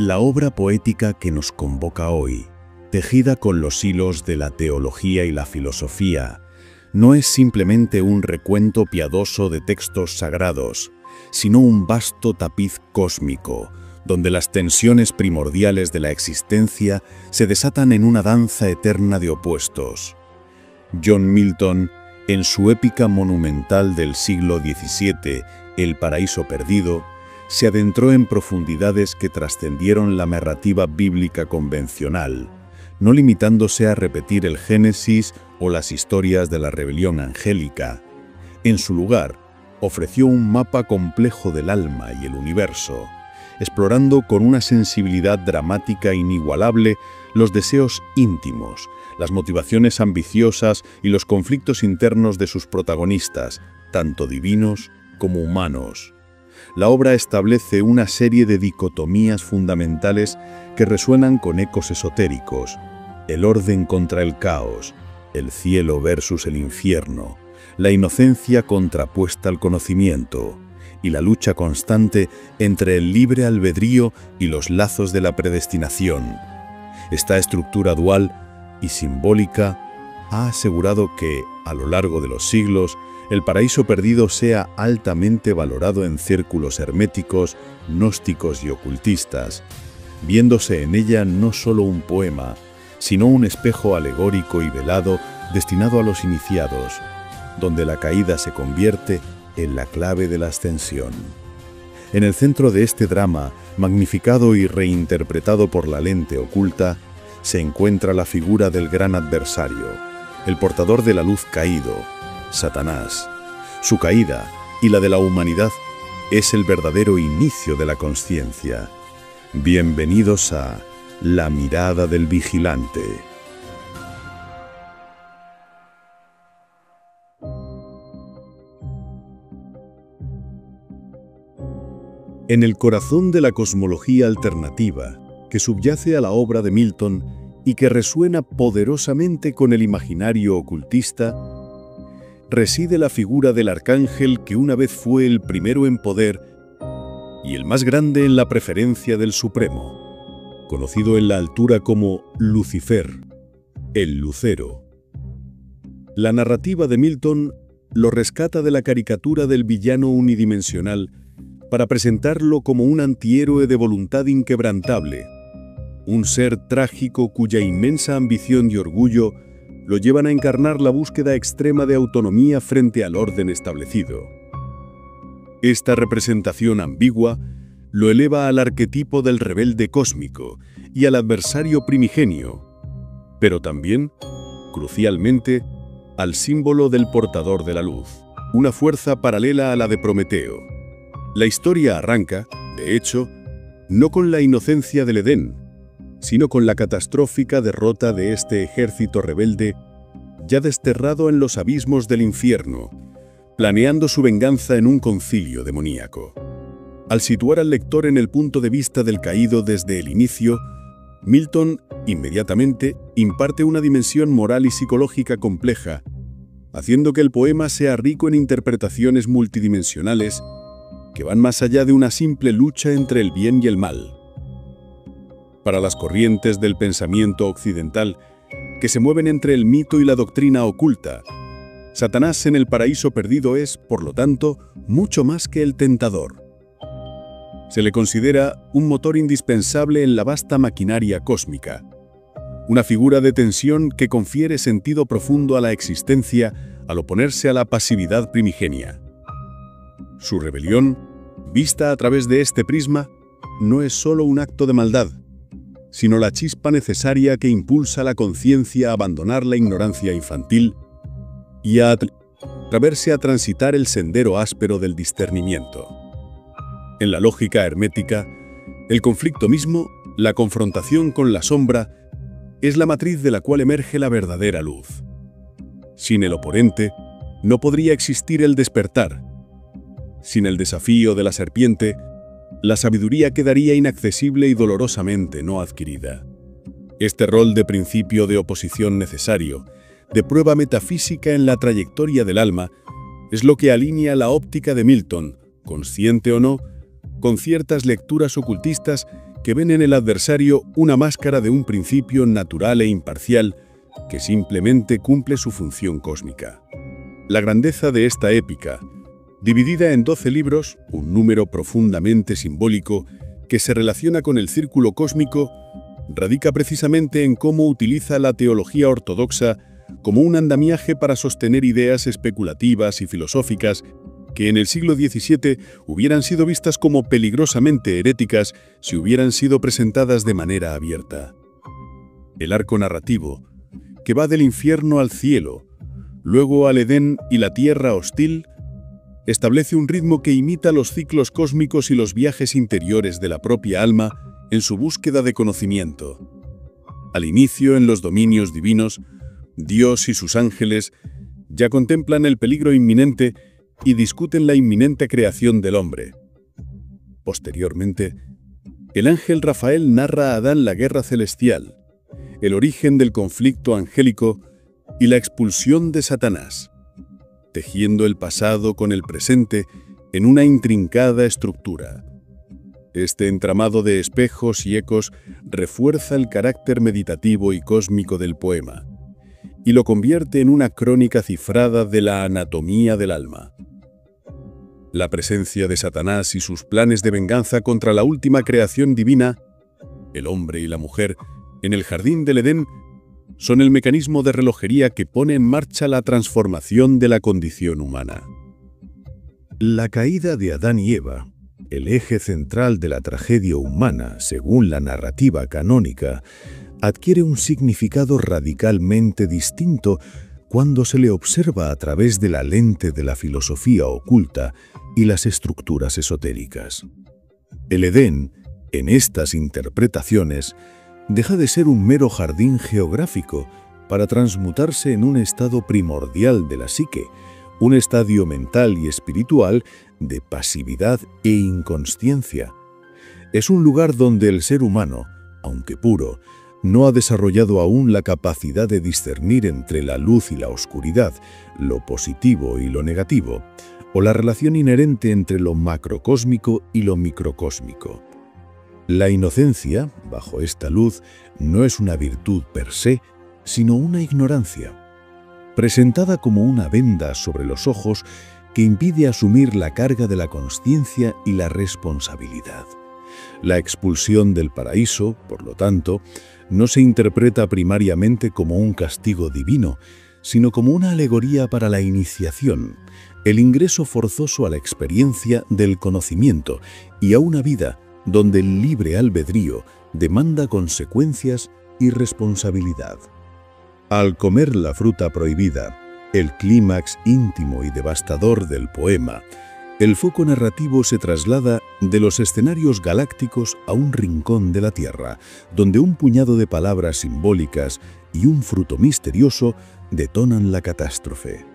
La obra poética que nos convoca hoy, tejida con los hilos de la teología y la filosofía, no es simplemente un recuento piadoso de textos sagrados, sino un vasto tapiz cósmico, donde las tensiones primordiales de la existencia se desatan en una danza eterna de opuestos. John Milton, en su épica monumental del siglo XVII, El paraíso perdido, se adentró en profundidades que trascendieron la narrativa bíblica convencional, no limitándose a repetir el Génesis o las historias de la rebelión angélica. En su lugar, ofreció un mapa complejo del alma y el universo, explorando con una sensibilidad dramática inigualable los deseos íntimos, las motivaciones ambiciosas y los conflictos internos de sus protagonistas, tanto divinos como humanos. La obra establece una serie de dicotomías fundamentales que resuenan con ecos esotéricos: el orden contra el caos, el cielo versus el infierno, la inocencia contrapuesta al conocimiento, y la lucha constante entre el libre albedrío y los lazos de la predestinación. Esta estructura dual y simbólica ha asegurado que, a lo largo de los siglos, El paraíso perdido sea altamente valorado en círculos herméticos, gnósticos y ocultistas, viéndose en ella no solo un poema, sino un espejo alegórico y velado destinado a los iniciados, donde la caída se convierte en la clave de la ascensión. En el centro de este drama, magnificado y reinterpretado por la lente oculta, se encuentra la figura del gran adversario, el portador de la luz caído, Satanás. Su caída y la de la humanidad es el verdadero inicio de la consciencia. Bienvenidos a La mirada del vigilante. En el corazón de la cosmología alternativa, que subyace a la obra de Milton y que resuena poderosamente con el imaginario ocultista, reside la figura del arcángel que una vez fue el primero en poder y el más grande en la preferencia del Supremo, conocido en la altura como Lucifer, el lucero. La narrativa de Milton lo rescata de la caricatura del villano unidimensional para presentarlo como un antihéroe de voluntad inquebrantable, un ser trágico cuya inmensa ambición y orgullo lo llevan a encarnar la búsqueda extrema de autonomía frente al orden establecido. Esta representación ambigua lo eleva al arquetipo del rebelde cósmico y al adversario primigenio, pero también, crucialmente, al símbolo del portador de la luz, una fuerza paralela a la de Prometeo. La historia arranca, de hecho, no con la inocencia del Edén, sino con la catastrófica derrota de este ejército rebelde ya desterrado en los abismos del infierno, planeando su venganza en un concilio demoníaco. Al situar al lector en el punto de vista del caído desde el inicio, Milton inmediatamente imparte una dimensión moral y psicológica compleja, haciendo que el poema sea rico en interpretaciones multidimensionales que van más allá de una simple lucha entre el bien y el mal. Para las corrientes del pensamiento occidental, que se mueven entre el mito y la doctrina oculta, Satanás en el paraíso perdido es, por lo tanto, mucho más que el tentador. Se le considera un motor indispensable en la vasta maquinaria cósmica, una figura de tensión que confiere sentido profundo a la existencia al oponerse a la pasividad primigenia. Su rebelión, vista a través de este prisma, no es solo un acto de maldad, sino la chispa necesaria que impulsa a la conciencia a abandonar la ignorancia infantil y a atreverse a transitar el sendero áspero del discernimiento. En la lógica hermética, el conflicto mismo, la confrontación con la sombra, es la matriz de la cual emerge la verdadera luz. Sin el oponente, no podría existir el despertar. Sin el desafío de la serpiente, la sabiduría quedaría inaccesible y dolorosamente no adquirida. Este rol de principio de oposición necesario, de prueba metafísica en la trayectoria del alma, es lo que alinea la óptica de Milton, consciente o no, con ciertas lecturas ocultistas que ven en el adversario una máscara de un principio natural e imparcial que simplemente cumple su función cósmica. La grandeza de esta épica, dividida en 12 libros, un número profundamente simbólico que se relaciona con el círculo cósmico, radica precisamente en cómo utiliza la teología ortodoxa como un andamiaje para sostener ideas especulativas y filosóficas que en el siglo XVII hubieran sido vistas como peligrosamente heréticas si hubieran sido presentadas de manera abierta. El arco narrativo, que va del infierno al cielo, luego al Edén y la tierra hostil, establece un ritmo que imita los ciclos cósmicos y los viajes interiores de la propia alma en su búsqueda de conocimiento. Al inicio, en los dominios divinos, Dios y sus ángeles ya contemplan el peligro inminente y discuten la inminente creación del hombre. Posteriormente, el ángel Rafael narra a Adán la guerra celestial, el origen del conflicto angélico y la expulsión de Satanás, tejiendo el pasado con el presente en una intrincada estructura. Este entramado de espejos y ecos refuerza el carácter meditativo y cósmico del poema y lo convierte en una crónica cifrada de la anatomía del alma. La presencia de Satanás y sus planes de venganza contra la última creación divina, el hombre y la mujer, en el jardín del Edén, son el mecanismo de relojería que pone en marcha la transformación de la condición humana. La caída de Adán y Eva, el eje central de la tragedia humana según la narrativa canónica, adquiere un significado radicalmente distinto cuando se le observa a través de la lente de la filosofía oculta y las estructuras esotéricas. El Edén, en estas interpretaciones, deja de ser un mero jardín geográfico para transmutarse en un estado primordial de la psique, un estadio mental y espiritual de pasividad e inconsciencia. Es un lugar donde el ser humano, aunque puro, no ha desarrollado aún la capacidad de discernir entre la luz y la oscuridad, lo positivo y lo negativo, o la relación inherente entre lo macrocósmico y lo microcósmico. La inocencia, bajo esta luz, no es una virtud per se, sino una ignorancia, presentada como una venda sobre los ojos que impide asumir la carga de la consciencia y la responsabilidad. La expulsión del paraíso, por lo tanto, no se interpreta primariamente como un castigo divino, sino como una alegoría para la iniciación, el ingreso forzoso a la experiencia del conocimiento y a una vida donde el libre albedrío demanda consecuencias y responsabilidad. Al comer la fruta prohibida, el clímax íntimo y devastador del poema, el foco narrativo se traslada de los escenarios galácticos a un rincón de la Tierra, donde un puñado de palabras simbólicas y un fruto misterioso detonan la catástrofe.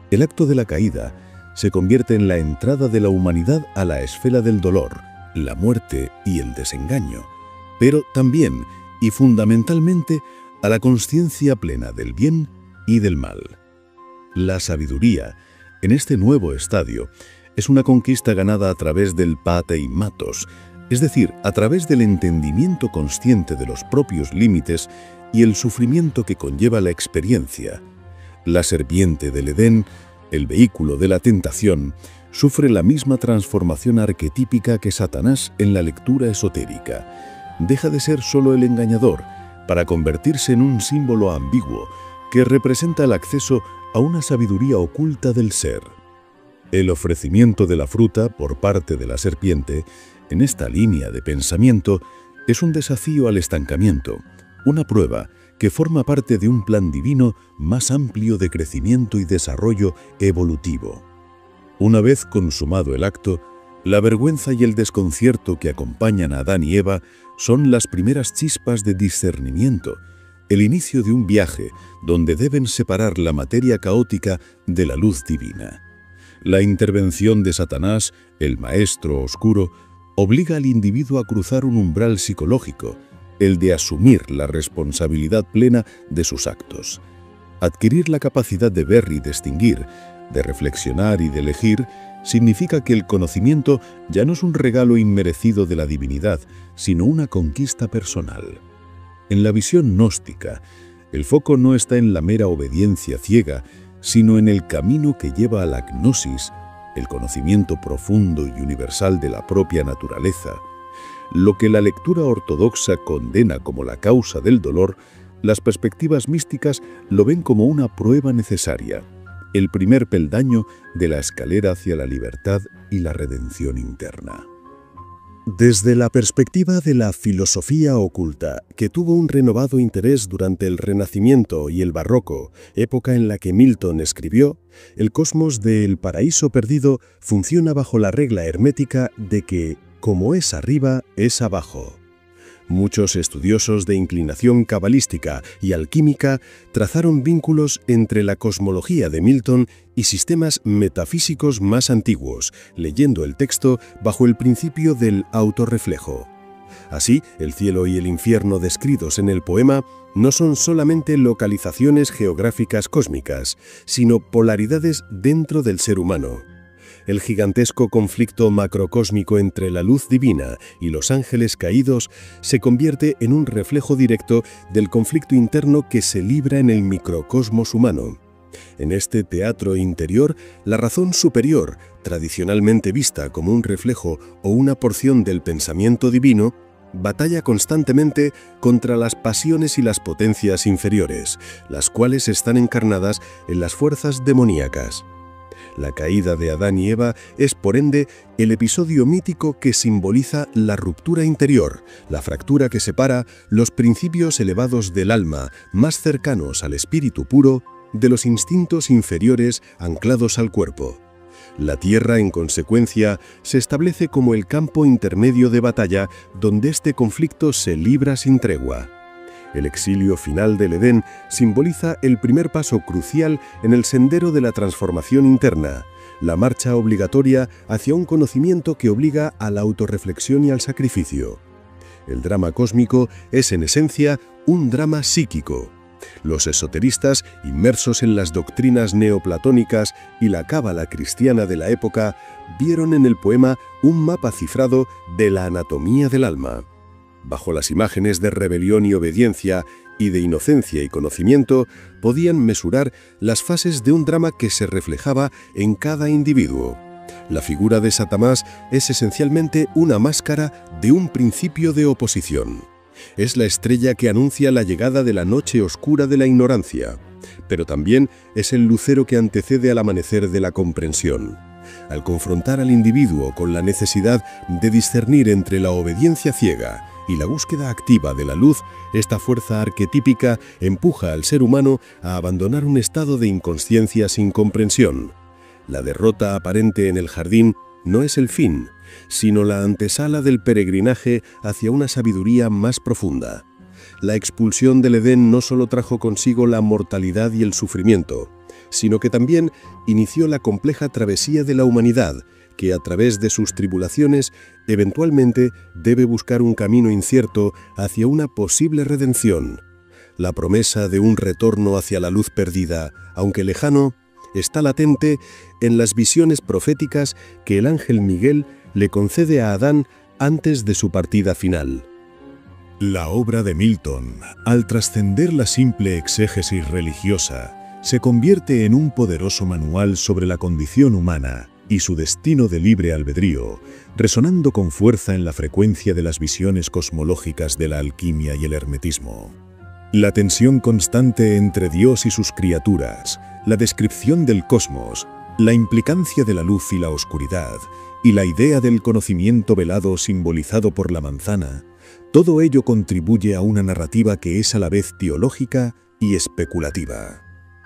El acto de la caída se convierte en la entrada de la humanidad a la esfera del dolor, la muerte y el desengaño, pero también y fundamentalmente a la consciencia plena del bien y del mal. La sabiduría, en este nuevo estadio, es una conquista ganada a través del pateimatos, es decir, a través del entendimiento consciente de los propios límites y el sufrimiento que conlleva la experiencia. La serpiente del Edén, el vehículo de la tentación, sufre la misma transformación arquetípica que Satanás en la lectura esotérica. Deja de ser solo el engañador para convertirse en un símbolo ambiguo que representa el acceso a una sabiduría oculta del ser. El ofrecimiento de la fruta por parte de la serpiente, en esta línea de pensamiento, es un desafío al estancamiento, una prueba que forma parte de un plan divino más amplio de crecimiento y desarrollo evolutivo. Una vez consumado el acto, la vergüenza y el desconcierto que acompañan a Adán y Eva son las primeras chispas de discernimiento, el inicio de un viaje donde deben separar la materia caótica de la luz divina. La intervención de Satanás, el maestro oscuro, obliga al individuo a cruzar un umbral psicológico, el de asumir la responsabilidad plena de sus actos. Adquirir la capacidad de ver y distinguir, de reflexionar y de elegir, significa que el conocimiento ya no es un regalo inmerecido de la divinidad, sino una conquista personal. En la visión gnóstica, el foco no está en la mera obediencia ciega, sino en el camino que lleva a la gnosis, el conocimiento profundo y universal de la propia naturaleza. Lo que la lectura ortodoxa condena como la causa del dolor, las perspectivas místicas lo ven como una prueba necesaria, el primer peldaño de la escalera hacia la libertad y la redención interna. Desde la perspectiva de la filosofía oculta, que tuvo un renovado interés durante el Renacimiento y el Barroco, época en la que Milton escribió, el cosmos de El Paraíso Perdido funciona bajo la regla hermética de que, como es arriba, es abajo. Muchos estudiosos de inclinación cabalística y alquímica trazaron vínculos entre la cosmología de Milton y sistemas metafísicos más antiguos, leyendo el texto bajo el principio del autorreflejo. Así, el cielo y el infierno descritos en el poema no son solamente localizaciones geográficas cósmicas, sino polaridades dentro del ser humano. El gigantesco conflicto macrocósmico entre la luz divina y los ángeles caídos se convierte en un reflejo directo del conflicto interno que se libra en el microcosmos humano. En este teatro interior, la razón superior, tradicionalmente vista como un reflejo o una porción del pensamiento divino, batalla constantemente contra las pasiones y las potencias inferiores, las cuales están encarnadas en las fuerzas demoníacas. La caída de Adán y Eva es, por ende, el episodio mítico que simboliza la ruptura interior, la fractura que separa los principios elevados del alma, más cercanos al espíritu puro, de los instintos inferiores anclados al cuerpo. La tierra, en consecuencia, se establece como el campo intermedio de batalla donde este conflicto se libra sin tregua. El exilio final del Edén simboliza el primer paso crucial en el sendero de la transformación interna, la marcha obligatoria hacia un conocimiento que obliga a la autorreflexión y al sacrificio. El drama cósmico es, en esencia, un drama psíquico. Los esoteristas, inmersos en las doctrinas neoplatónicas y la cábala cristiana de la época, vieron en el poema un mapa cifrado de la anatomía del alma. Bajo las imágenes de rebelión y obediencia y de inocencia y conocimiento, podían mesurar las fases de un drama que se reflejaba en cada individuo. La figura de Satanás es esencialmente una máscara de un principio de oposición. Es la estrella que anuncia la llegada de la noche oscura de la ignorancia, pero también es el lucero que antecede al amanecer de la comprensión. Al confrontar al individuo con la necesidad de discernir entre la obediencia ciega y la búsqueda activa de la luz, esta fuerza arquetípica empuja al ser humano a abandonar un estado de inconsciencia sin comprensión. La derrota aparente en el jardín no es el fin, sino la antesala del peregrinaje hacia una sabiduría más profunda. La expulsión del Edén no solo trajo consigo la mortalidad y el sufrimiento, sino que también inició la compleja travesía de la humanidad, que a través de sus tribulaciones eventualmente debe buscar un camino incierto hacia una posible redención. La promesa de un retorno hacia la luz perdida, aunque lejano, está latente en las visiones proféticas que el ángel Miguel le concede a Adán antes de su partida final. La obra de Milton, al trascender la simple exégesis religiosa, se convierte en un poderoso manual sobre la condición humana y su destino de libre albedrío, resonando con fuerza en la frecuencia de las visiones cosmológicas de la alquimia y el hermetismo. La tensión constante entre Dios y sus criaturas, la descripción del cosmos, la implicancia de la luz y la oscuridad, y la idea del conocimiento velado simbolizado por la manzana, todo ello contribuye a una narrativa que es a la vez teológica y especulativa.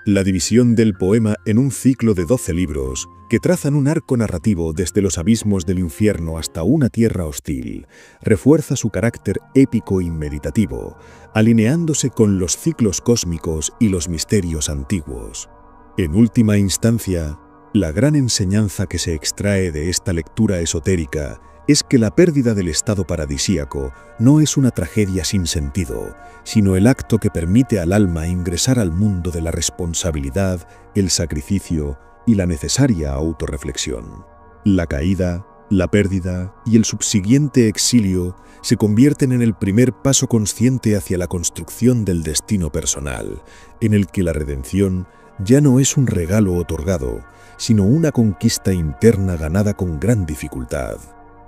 La división del poema en un ciclo de 12 libros, que trazan un arco narrativo desde los abismos del infierno hasta una tierra hostil, refuerza su carácter épico y meditativo, alineándose con los ciclos cósmicos y los misterios antiguos. En última instancia, la gran enseñanza que se extrae de esta lectura esotérica es que la pérdida del estado paradisíaco no es una tragedia sin sentido, sino el acto que permite al alma ingresar al mundo de la responsabilidad, el sacrificio y la necesaria autorreflexión. La caída, la pérdida y el subsiguiente exilio se convierten en el primer paso consciente hacia la construcción del destino personal, en el que la redención ya no es un regalo otorgado, sino una conquista interna ganada con gran dificultad.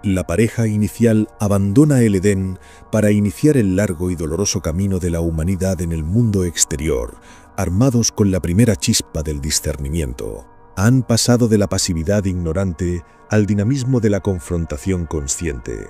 La pareja inicial abandona el Edén para iniciar el largo y doloroso camino de la humanidad en el mundo exterior, armados con la primera chispa del discernimiento. Han pasado de la pasividad ignorante al dinamismo de la confrontación consciente.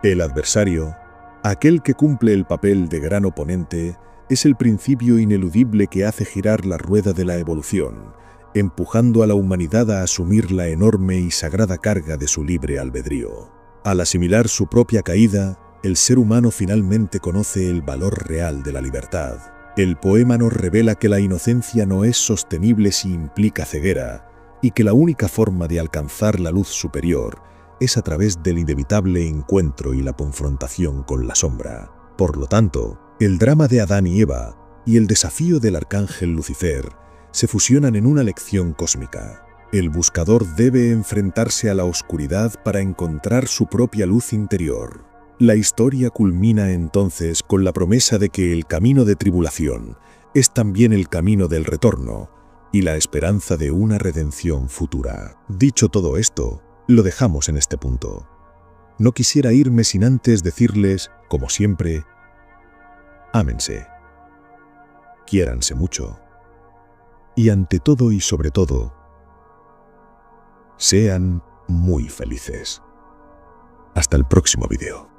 El adversario, aquel que cumple el papel de gran oponente, es el principio ineludible que hace girar la rueda de la evolución, empujando a la humanidad a asumir la enorme y sagrada carga de su libre albedrío. Al asimilar su propia caída, el ser humano finalmente conoce el valor real de la libertad. El poema nos revela que la inocencia no es sostenible si implica ceguera, y que la única forma de alcanzar la luz superior es a través del inevitable encuentro y la confrontación con la sombra. Por lo tanto, el drama de Adán y Eva y el desafío del arcángel Lucifer se fusionan en una lección cósmica. El buscador debe enfrentarse a la oscuridad para encontrar su propia luz interior. La historia culmina entonces con la promesa de que el camino de tribulación es también el camino del retorno y la esperanza de una redención futura. Dicho todo esto, lo dejamos en este punto. No quisiera irme sin antes decirles, como siempre, ámense, quiéranse mucho, y ante todo y sobre todo, sean muy felices. Hasta el próximo video.